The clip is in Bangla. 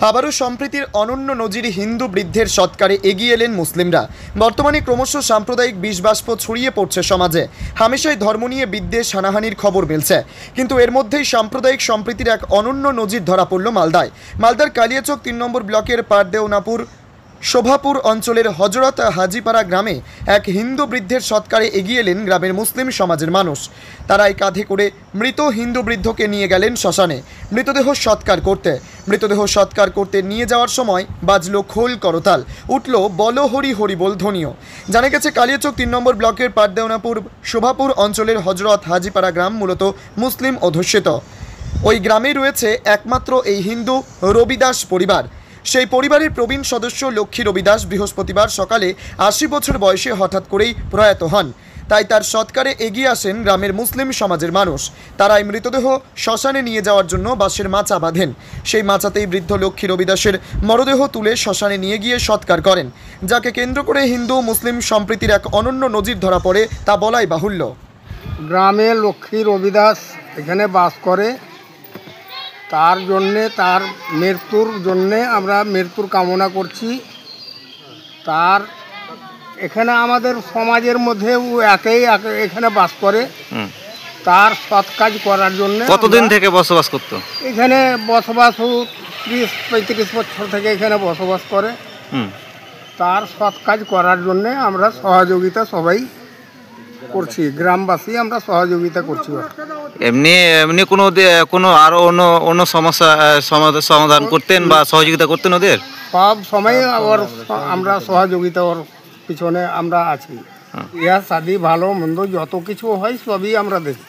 আবারও সম্প্রীতির অনন্য নজির হিন্দু বৃদ্ধের সৎকারে এগিয়ে এলেন মুসলিমরা। বর্তমানে ক্রমশ সাম্প্রদায়িক বিষবাষ্প ছড়িয়ে পড়ছে সমাজে। হামেশাই ধর্ম নিয়ে বিদ্বেষ হানাহানির খবর মিলছে, কিন্তু এর মধ্যেই সাম্প্রদায়িক সম্প্রীতির এক অনন্য নজির ধরা পড়ল মালদায়। মালদার কালিয়াচক ৩ নম্বর ব্লকের পারদেওনাপুর শোভাপুর অঞ্চলের হজরত হাজিপাড়া গ্রামে এক হিন্দু বৃদ্ধের সৎকারে এগিয়ে এলেন গ্রামের মুসলিম সমাজের মানুষ। তারাই কাঁধে করে মৃত হিন্দু বৃদ্ধকে নিয়ে গেলেন শ্মশানে মৃতদেহ সৎকার করতে নিয়ে যাওয়ার সময় বাজলো খোল করতাল, উঠল বল হরি হরি বল ধ্বনিও। জানা গেছে কালিয়াচক ৩ নম্বর ব্লকের পারদেওনাপুর শোভাপুর অঞ্চলের হজরত হাজিপাড়া গ্রাম মূলত মুসলিম অধ্যুষিত। ওই গ্রামেই রয়েছে একমাত্র এই হিন্দু রবিদাস পরিবার। সেই পরিবারের প্রবীণ সদস্য লক্ষ্মী রবিদাস বৃহস্পতিবার সকালে ৮০ বছর বয়সে হঠাৎ করেই প্রয়াত হন। তাই তার সৎকারে এগিয়ে আসেন গ্রামের মুসলিম সমাজের মানুষ। তারাই মৃতদেহ শ্মশানে নিয়ে যাওয়ার জন্য বাঁশের মাচা বাঁধেন। সেই মাচাতেই বৃদ্ধ লক্ষ্মী রবিদাসের মরদেহ তুলে শ্মশানে নিয়ে গিয়ে সৎকার করেন, যাকে কেন্দ্র করে হিন্দু মুসলিম সম্প্রীতির এক অনন্য নজির ধরা পড়ে তা বলাই বাহুল্য। গ্রামে লক্ষ্মী রবিদাস এখানে বাস করে, তার জন্যে তার মৃত্যুর জন্যে আমরা মৃত্যুর কামনা করছি। তার এখানে আমাদের সমাজের মধ্যে এখানে বাস করে, তার সৎ কাজ করার জন্য। কতদিন থেকে বসবাস করতো এখানে? বসবাস ৩০-৩৫ বছর থেকে এখানে বসবাস করে। তার সৎ কাজ করার জন্যে আমরা সহযোগিতা সবাই করছি, গ্রামবাসী আমরা সহযোগিতা করছি। এমনি কোনো আরো অন্য সমস্যা সমাধান করতেন বা সহযোগিতা করতেন ওদের? সব সময় আমরা সহযোগিতা ওর পিছনে আমরা আছি। ইয়া শাদি ভালো মন্দ যত কিছু হয় সবই আমরা দেখি।